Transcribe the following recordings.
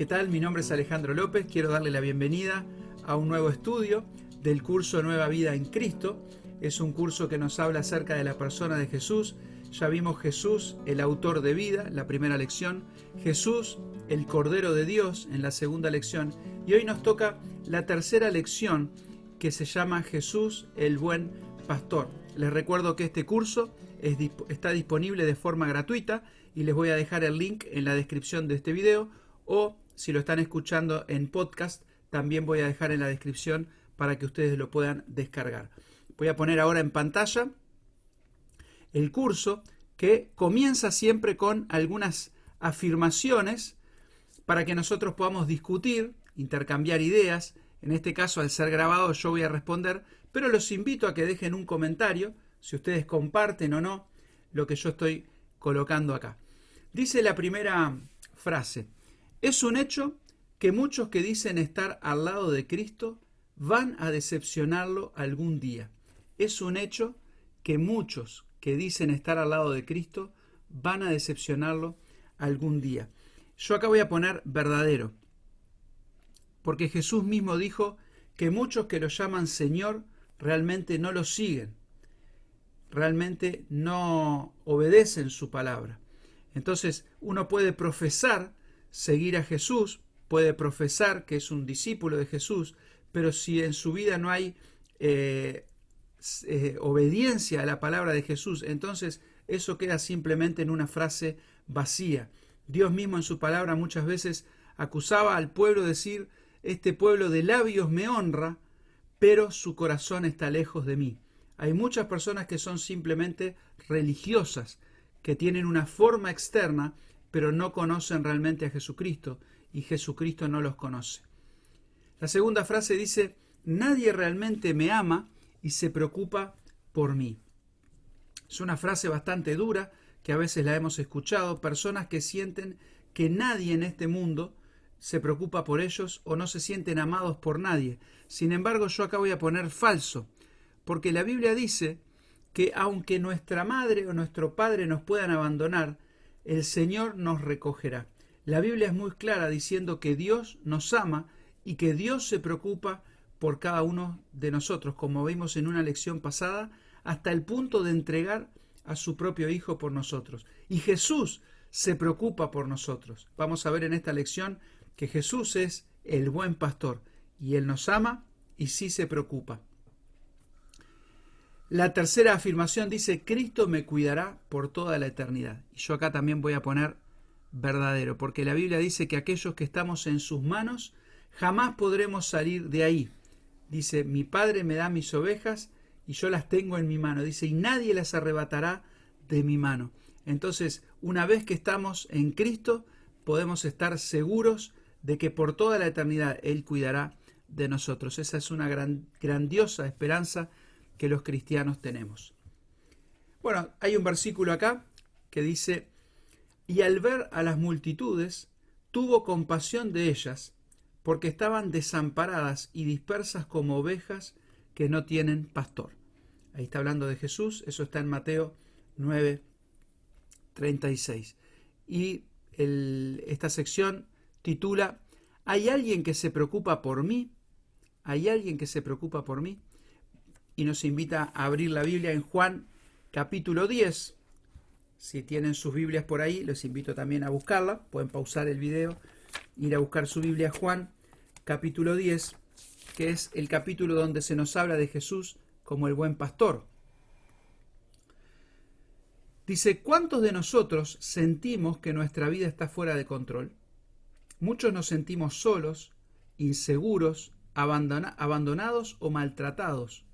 ¿Qué tal? Mi nombre es Alejandro López, quiero darle la bienvenida a un nuevo estudio del curso Nueva Vida en Cristo. Es un curso que nos habla acerca de la persona de Jesús. Ya vimos Jesús, el autor de vida, la primera lección, Jesús, el Cordero de Dios, en la segunda lección, y hoy nos toca la tercera lección, que se llama Jesús, el Buen Pastor. Les recuerdo que este curso está disponible de forma gratuita y les voy a dejar el link en la descripción de este video, o si lo están escuchando en podcast, también voy a dejar en la descripción para que ustedes lo puedan descargar. Voy a poner ahora en pantalla el curso, que comienza siempre con algunas afirmaciones para que nosotros podamos discutir, intercambiar ideas. En este caso, al ser grabado, yo voy a responder, pero los invito a que dejen un comentario si ustedes comparten o no lo que yo estoy colocando acá. Dice la primera frase: es un hecho que muchos que dicen estar al lado de Cristo van a decepcionarlo algún día. Es un hecho que muchos que dicen estar al lado de Cristo van a decepcionarlo algún día. Yo acá voy a poner verdadero, porque Jesús mismo dijo que muchos que lo llaman Señor realmente no lo siguen, realmente no obedecen su palabra. Entonces uno puede profesar seguir a Jesús, puede profesar que es un discípulo de Jesús, pero si en su vida no hay obediencia a la palabra de Jesús, entonces eso queda simplemente en una frase vacía. Dios mismo en su palabra muchas veces acusaba al pueblo de decir: este pueblo de labios me honra, pero su corazón está lejos de mí. Hay muchas personas que son simplemente religiosas, que tienen una forma externa, pero no conocen realmente a Jesucristo, y Jesucristo no los conoce. La segunda frase dice: nadie realmente me ama y se preocupa por mí. Es una frase bastante dura, que a veces la hemos escuchado, personas que sienten que nadie en este mundo se preocupa por ellos o no se sienten amados por nadie. Sin embargo, yo acá voy a poner falso, porque la Biblia dice que aunque nuestra madre o nuestro padre nos puedan abandonar, el Señor nos recogerá. La Biblia es muy clara diciendo que Dios nos ama y que Dios se preocupa por cada uno de nosotros, como vimos en una lección pasada, hasta el punto de entregar a su propio Hijo por nosotros. Y Jesús se preocupa por nosotros. Vamos a ver en esta lección que Jesús es el buen pastor y Él nos ama y sí se preocupa. La tercera afirmación dice: Cristo me cuidará por toda la eternidad. Y yo acá también voy a poner verdadero, porque la Biblia dice que aquellos que estamos en sus manos jamás podremos salir de ahí. Dice: mi Padre me da mis ovejas y yo las tengo en mi mano. Dice: y nadie las arrebatará de mi mano. Entonces, una vez que estamos en Cristo, podemos estar seguros de que por toda la eternidad Él cuidará de nosotros. Esa es una grandiosa esperanza que los cristianos tenemos. Bueno, hay un versículo acá que dice: y al ver a las multitudes, tuvo compasión de ellas, porque estaban desamparadas y dispersas como ovejas que no tienen pastor. Ahí está hablando de Jesús, eso está en Mateo 9:36. Y esta sección titula: ¿hay alguien que se preocupa por mí? ¿Hay alguien que se preocupa por mí? Y nos invita a abrir la Biblia en Juan capítulo 10. Si tienen sus Biblias por ahí, les invito también a buscarla. Pueden pausar el video, ir a buscar su Biblia, Juan capítulo 10, que es el capítulo donde se nos habla de Jesús como el buen pastor. Dice: ¿cuántos de nosotros sentimos que nuestra vida está fuera de control? Muchos nos sentimos solos, inseguros, abandonados o maltratados,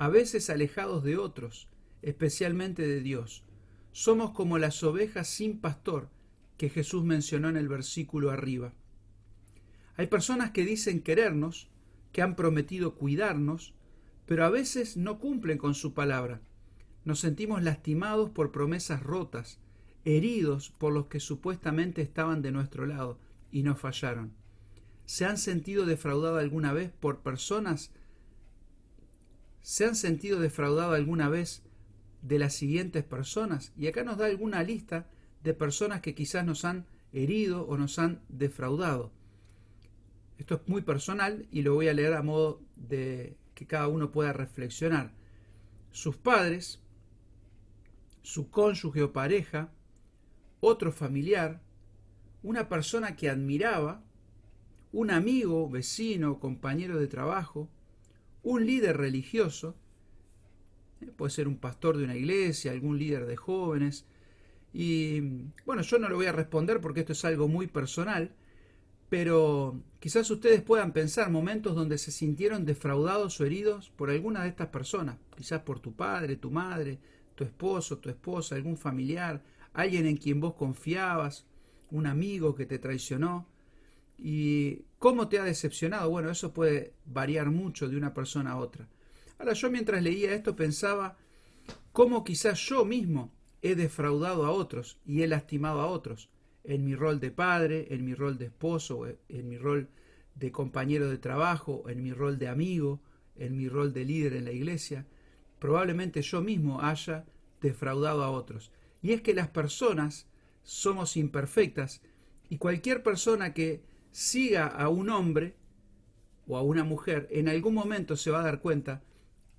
a veces alejados de otros, especialmente de Dios. Somos como las ovejas sin pastor que Jesús mencionó en el versículo arriba. Hay personas que dicen querernos, que han prometido cuidarnos, pero a veces no cumplen con su palabra. Nos sentimos lastimados por promesas rotas, heridos por los que supuestamente estaban de nuestro lado y nos fallaron. ¿Se han sentido defraudados alguna vez por personas? ¿Se han sentido defraudados alguna vez de las siguientes personas? Y acá nos da alguna lista de personas que quizás nos han herido o nos han defraudado. Esto es muy personal y lo voy a leer a modo de que cada uno pueda reflexionar. Sus padres, su cónyuge o pareja, otro familiar, una persona que admiraba, un amigo, vecino, compañero de trabajo, un líder religioso, puede ser un pastor de una iglesia, algún líder de jóvenes. Y bueno, yo no lo voy a responder porque esto es algo muy personal, pero quizás ustedes puedan pensar momentos donde se sintieron defraudados o heridos por alguna de estas personas, quizás por tu padre, tu madre, tu esposo, tu esposa, algún familiar, alguien en quien vos confiabas, un amigo que te traicionó. ¿Y cómo te ha decepcionado? Bueno, eso puede variar mucho de una persona a otra. Ahora, yo mientras leía esto pensaba cómo quizás yo mismo he defraudado a otros y he lastimado a otros, en mi rol de padre, en mi rol de esposo, en mi rol de compañero de trabajo, en mi rol de amigo, en mi rol de líder en la iglesia. Probablemente yo mismo haya defraudado a otros. Y es que las personas somos imperfectas y cualquier persona que siga a un hombre o a una mujer en algún momento se va a dar cuenta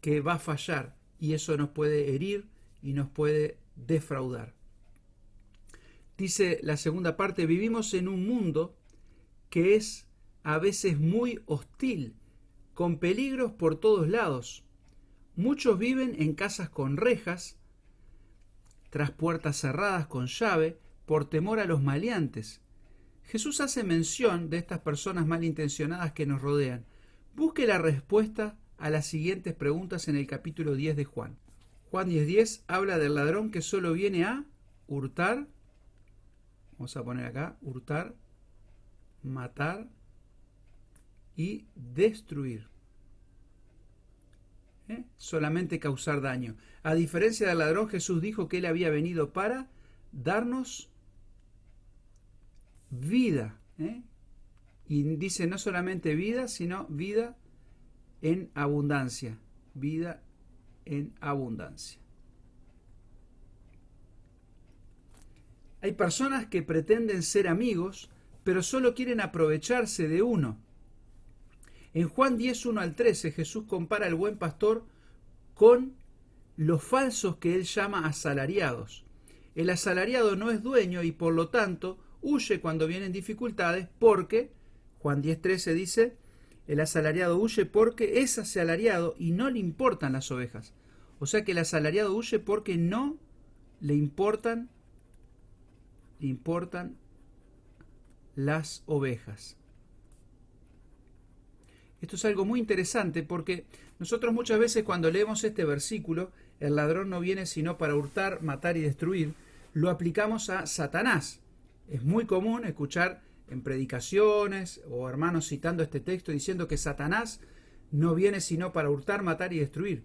que va a fallar y eso nos puede herir y nos puede defraudar. Dice la segunda parte, vivimos en un mundo que es a veces muy hostil, con peligros por todos lados. Muchos viven en casas con rejas, tras puertas cerradas con llave, por temor a los maleantes. Jesús hace mención de estas personas malintencionadas que nos rodean. Busque la respuesta a las siguientes preguntas en el capítulo 10 de Juan. Juan 10:10 habla del ladrón que solo viene a hurtar, vamos a poner acá, hurtar, matar y destruir. Solamente causar daño. A diferencia del ladrón, Jesús dijo que él había venido para darnos vida. Y dice no solamente vida, sino vida en abundancia. Vida en abundancia. Hay personas que pretenden ser amigos, pero solo quieren aprovecharse de uno. En Juan 10, 1 al 13, Jesús compara al buen pastor con los falsos que él llama asalariados. El asalariado no es dueño y por lo tanto huye cuando vienen dificultades porque, Juan 10:13 dice, el asalariado huye porque es asalariado y no le importan las ovejas. O sea que el asalariado huye porque no le importan las ovejas. Esto es algo muy interesante porque nosotros muchas veces cuando leemos este versículo, el ladrón no viene sino para hurtar, matar y destruir, lo aplicamos a Satanás. Es muy común escuchar en predicaciones o hermanos citando este texto diciendo que Satanás no viene sino para hurtar, matar y destruir.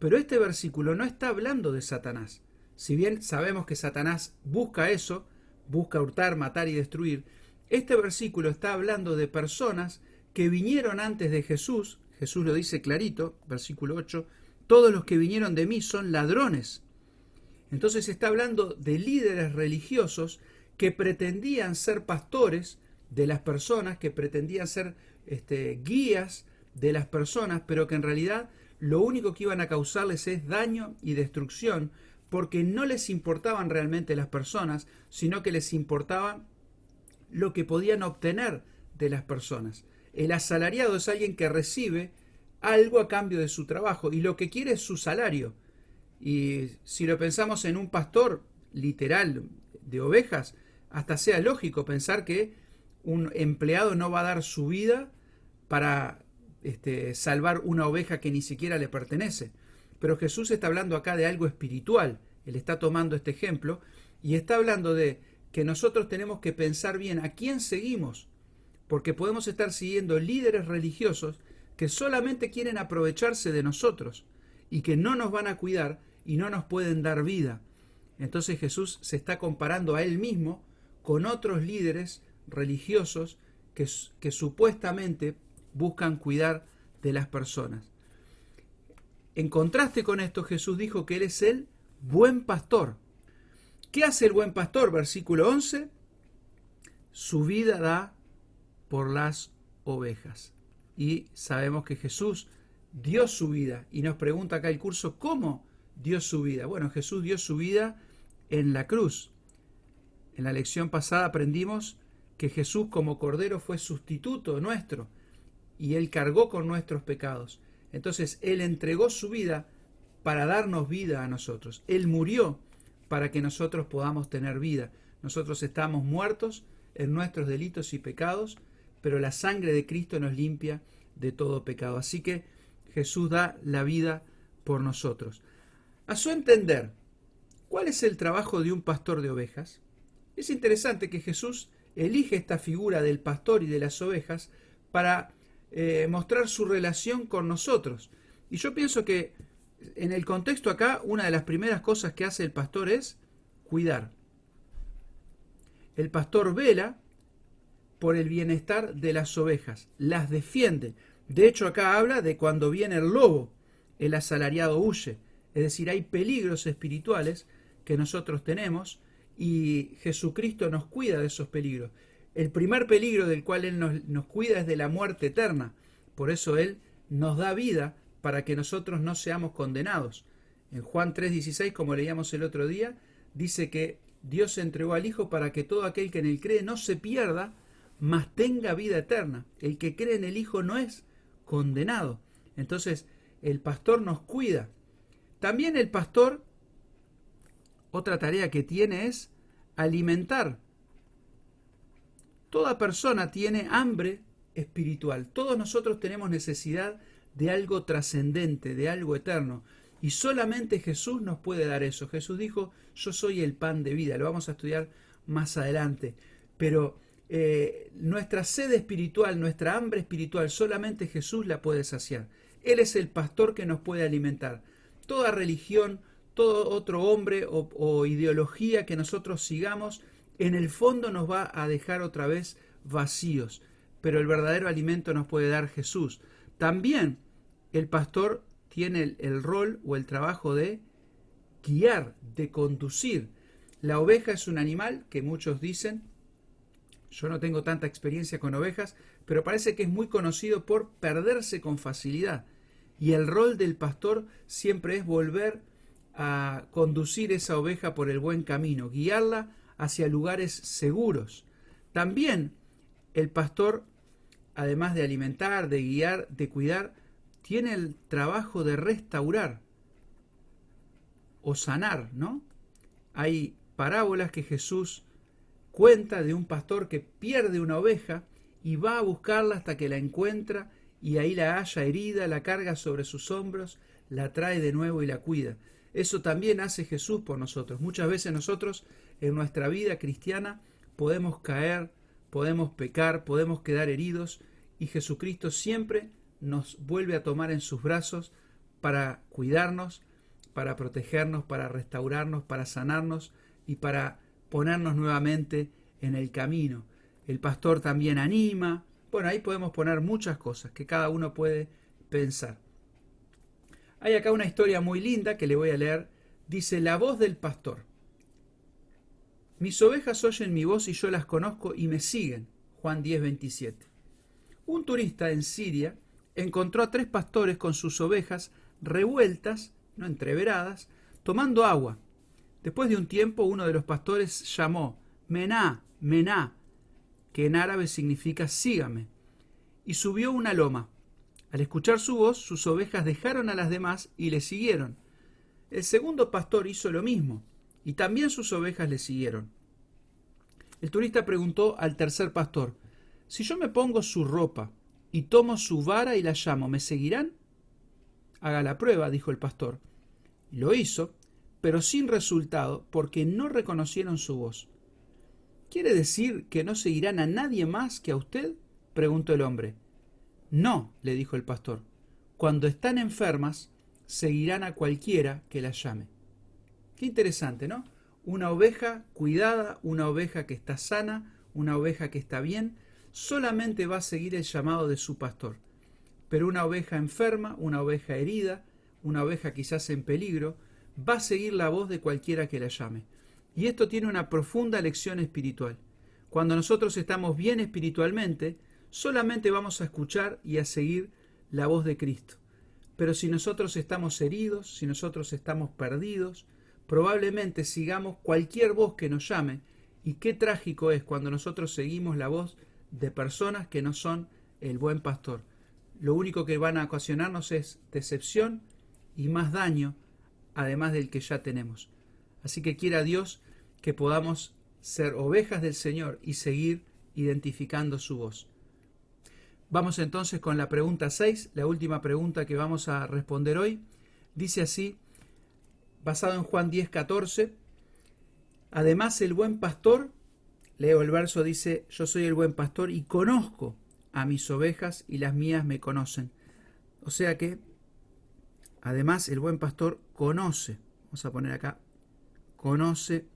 Pero este versículo no está hablando de Satanás. Si bien sabemos que Satanás busca eso, busca hurtar, matar y destruir, este versículo está hablando de personas que vinieron antes de Jesús. Jesús lo dice clarito, versículo 8, todos los que vinieron de mí son ladrones. Entonces está hablando de líderes religiosos que pretendían ser pastores de las personas, que pretendían ser guías de las personas, pero que en realidad lo único que iban a causarles es daño y destrucción, porque no les importaban realmente las personas, sino que les importaba lo que podían obtener de las personas. El asalariado es alguien que recibe algo a cambio de su trabajo y lo que quiere es su salario. Y si lo pensamos en un pastor literal de ovejas, hasta sea lógico pensar que un empleado no va a dar su vida para salvar una oveja que ni siquiera le pertenece. Pero Jesús está hablando acá de algo espiritual. Él está tomando este ejemplo y está hablando de que nosotros tenemos que pensar bien a quién seguimos, porque podemos estar siguiendo líderes religiosos que solamente quieren aprovecharse de nosotros y que no nos van a cuidar y no nos pueden dar vida. Entonces Jesús se está comparando a él mismo con otros líderes religiosos que supuestamente buscan cuidar de las personas. En contraste con esto, Jesús dijo que él es el buen pastor. ¿Qué hace el buen pastor? Versículo 11. Su vida da por las ovejas. Y sabemos que Jesús dio su vida. Y nos pregunta acá el curso, ¿cómo dio su vida? Bueno, Jesús dio su vida en la cruz. En la lección pasada aprendimos que Jesús como Cordero fue sustituto nuestro y Él cargó con nuestros pecados. Entonces Él entregó su vida para darnos vida a nosotros. Él murió para que nosotros podamos tener vida. Nosotros estamos muertos en nuestros delitos y pecados, pero la sangre de Cristo nos limpia de todo pecado. Así que Jesús da la vida por nosotros. A su entender, ¿cuál es el trabajo de un pastor de ovejas? Es interesante que Jesús elige esta figura del pastor y de las ovejas para mostrar su relación con nosotros. Y yo pienso que en el contexto acá, una de las primeras cosas que hace el pastor es cuidar. El pastor vela por el bienestar de las ovejas, las defiende. De hecho, acá habla de cuando viene el lobo, el asalariado huye. Es decir, hay peligros espirituales que nosotros tenemos y Jesucristo nos cuida de esos peligros. El primer peligro del cual Él nos cuida es de la muerte eterna. Por eso Él nos da vida para que nosotros no seamos condenados. En Juan 3:16, como leíamos el otro día, dice que Dios entregó al Hijo para que todo aquel que en Él cree no se pierda, mas tenga vida eterna. El que cree en el Hijo no es condenado. Entonces, el pastor nos cuida. También el pastor, otra tarea que tiene es alimentar. Toda persona tiene hambre espiritual. Todos nosotros tenemos necesidad de algo trascendente, de algo eterno. Y solamente Jesús nos puede dar eso. Jesús dijo, yo soy el pan de vida. Lo vamos a estudiar más adelante. Pero nuestra sed espiritual, nuestra hambre espiritual, solamente Jesús la puede saciar. Él es el pastor que nos puede alimentar. Toda religión, todo otro hombre o ideología que nosotros sigamos, en el fondo nos va a dejar otra vez vacíos. Pero el verdadero alimento nos puede dar Jesús. También el pastor tiene el rol o el trabajo de guiar, de conducir. La oveja es un animal que muchos dicen, yo no tengo tanta experiencia con ovejas, pero parece que es muy conocido por perderse con facilidad. Y el rol del pastor siempre es volver a conducir esa oveja por el buen camino, guiarla hacia lugares seguros. También el pastor, además de alimentar, de guiar, de cuidar, tiene el trabajo de restaurar o sanar, ¿no? Hay parábolas que Jesús cuenta de un pastor que pierde una oveja y va a buscarla hasta que la encuentra y ahí la halla herida, la carga sobre sus hombros, la trae de nuevo y la cuida. Eso también hace Jesús por nosotros. Muchas veces nosotros en nuestra vida cristiana podemos caer, podemos pecar, podemos quedar heridos y Jesucristo siempre nos vuelve a tomar en sus brazos para cuidarnos, para protegernos, para restaurarnos, para sanarnos y para ponernos nuevamente en el camino. El pastor también anima. Bueno, ahí podemos poner muchas cosas que cada uno puede pensar. Hay acá una historia muy linda que le voy a leer. Dice, la voz del pastor. Mis ovejas oyen mi voz y yo las conozco y me siguen. Juan 10:27. Un turista en Siria encontró a 3 pastores con sus ovejas revueltas, no entreveradas, tomando agua. Después de un tiempo, uno de los pastores llamó, Mená, Mená, que en árabe significa sígame, y subió una loma. Al escuchar su voz, sus ovejas dejaron a las demás y le siguieron. El segundo pastor hizo lo mismo, y también sus ovejas le siguieron. El turista preguntó al tercer pastor, si yo me pongo su ropa y tomo su vara y la llamo, ¿me seguirán? Haga la prueba, dijo el pastor. Lo hizo, pero sin resultado, porque no reconocieron su voz. ¿Quiere decir que no seguirán a nadie más que a usted?, preguntó el hombre. No, le dijo el pastor. Cuando están enfermas, seguirán a cualquiera que las llame. Qué interesante, ¿no? Una oveja cuidada, una oveja que está sana, una oveja que está bien, solamente va a seguir el llamado de su pastor. Pero una oveja enferma, una oveja herida, una oveja quizás en peligro, va a seguir la voz de cualquiera que la llame. Y esto tiene una profunda lección espiritual. Cuando nosotros estamos bien espiritualmente, solamente vamos a escuchar y a seguir la voz de Cristo. Pero si nosotros estamos heridos, si nosotros estamos perdidos, probablemente sigamos cualquier voz que nos llame, y qué trágico es cuando nosotros seguimos la voz de personas que no son el buen pastor. Lo único que van a ocasionarnos es decepción y más daño, además del que ya tenemos. Así que quiera Dios que podamos ser ovejas del Señor y seguir identificando su voz. Vamos entonces con la pregunta 6, la última pregunta que vamos a responder hoy. Dice así, basado en Juan 10:14, además el buen pastor, leo el verso, dice, yo soy el buen pastor y conozco a mis ovejas y las mías me conocen. O sea que, además el buen pastor conoce, vamos a poner acá, conoce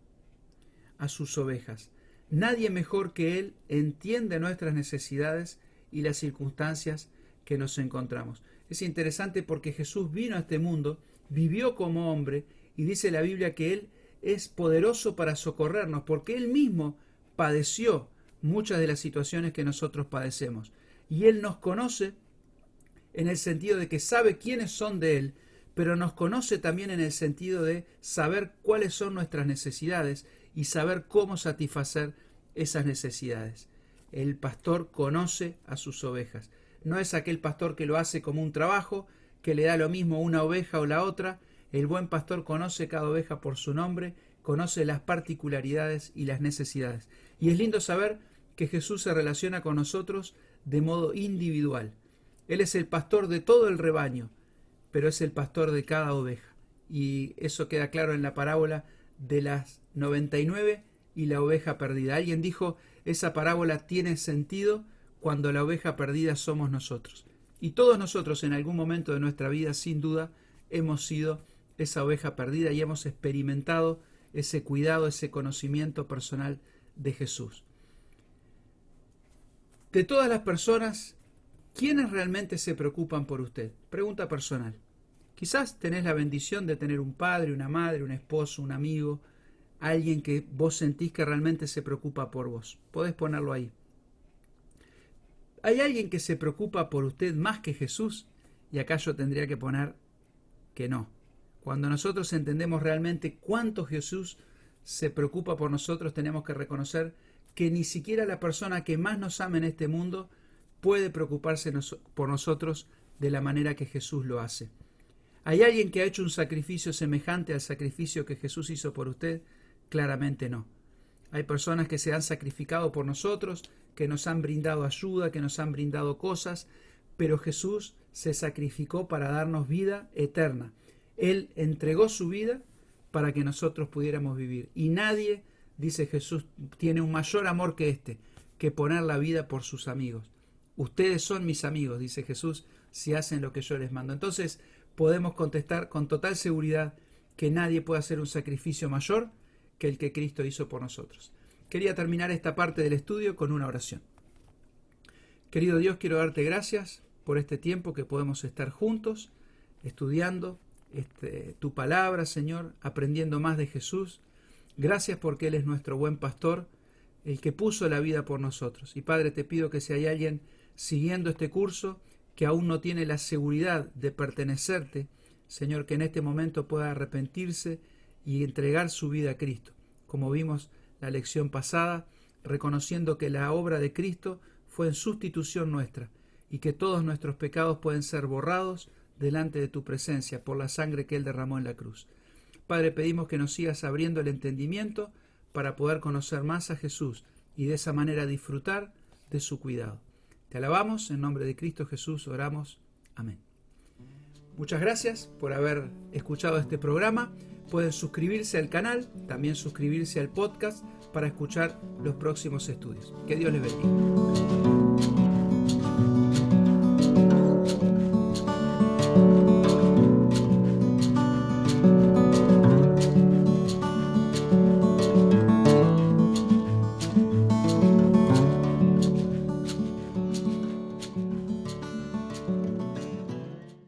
a sus ovejas. Nadie mejor que Él entiende nuestras necesidades y las circunstancias que nos encontramos. Es interesante porque Jesús vino a este mundo, vivió como hombre y dice la Biblia que Él es poderoso para socorrernos porque Él mismo padeció muchas de las situaciones que nosotros padecemos. Y Él nos conoce en el sentido de que sabe quiénes son de Él, pero nos conoce también en el sentido de saber cuáles son nuestras necesidades y saber cómo satisfacer esas necesidades. El pastor conoce a sus ovejas. No es aquel pastor que lo hace como un trabajo, que le da lo mismo una oveja o la otra. El buen pastor conoce cada oveja por su nombre, conoce las particularidades y las necesidades. Y es lindo saber que Jesús se relaciona con nosotros de modo individual. Él es el pastor de todo el rebaño, pero es el pastor de cada oveja. Y eso queda claro en la parábola de las 99 y la oveja perdida. Alguien dijo, esa parábola tiene sentido cuando la oveja perdida somos nosotros. Y todos nosotros en algún momento de nuestra vida, sin duda, hemos sido esa oveja perdida y hemos experimentado ese cuidado, ese conocimiento personal de Jesús. De todas las personas, ¿quiénes realmente se preocupan por usted? Pregunta personal. Quizás tenés la bendición de tener un padre, una madre, un esposo, un amigo, alguien que vos sentís que realmente se preocupa por vos. Podés ponerlo ahí. ¿Hay alguien que se preocupa por usted más que Jesús? Y acá yo tendría que poner que no. Cuando nosotros entendemos realmente cuánto Jesús se preocupa por nosotros, tenemos que reconocer que ni siquiera la persona que más nos ama en este mundo puede preocuparse por nosotros de la manera que Jesús lo hace. ¿Hay alguien que ha hecho un sacrificio semejante al sacrificio que Jesús hizo por usted? Claramente no. Hay personas que se han sacrificado por nosotros, que nos han brindado ayuda, que nos han brindado cosas, pero Jesús se sacrificó para darnos vida eterna. Él entregó su vida para que nosotros pudiéramos vivir. Y nadie, dice Jesús, tiene un mayor amor que este, que poner la vida por sus amigos. Ustedes son mis amigos, dice Jesús, si hacen lo que yo les mando. Entonces podemos contestar con total seguridad que nadie puede hacer un sacrificio mayor que el que Cristo hizo por nosotros. Quería terminar esta parte del estudio con una oración. Querido Dios, quiero darte gracias por este tiempo que podemos estar juntos, estudiando tu palabra, Señor, aprendiendo más de Jesús. Gracias porque Él es nuestro buen pastor, el que puso la vida por nosotros. Y Padre, te pido que si hay alguien siguiendo este curso que aún no tiene la seguridad de pertenecerte, Señor, que en este momento pueda arrepentirse y entregar su vida a Cristo. Como vimos la lección pasada, reconociendo que la obra de Cristo fue en sustitución nuestra y que todos nuestros pecados pueden ser borrados delante de tu presencia por la sangre que Él derramó en la cruz. Padre, pedimos que nos sigas abriendo el entendimiento para poder conocer más a Jesús y de esa manera disfrutar de su cuidado. Te alabamos, en nombre de Cristo Jesús oramos. Amén. Muchas gracias por haber escuchado este programa. Pueden suscribirse al canal, también suscribirse al podcast para escuchar los próximos estudios. Que Dios les bendiga.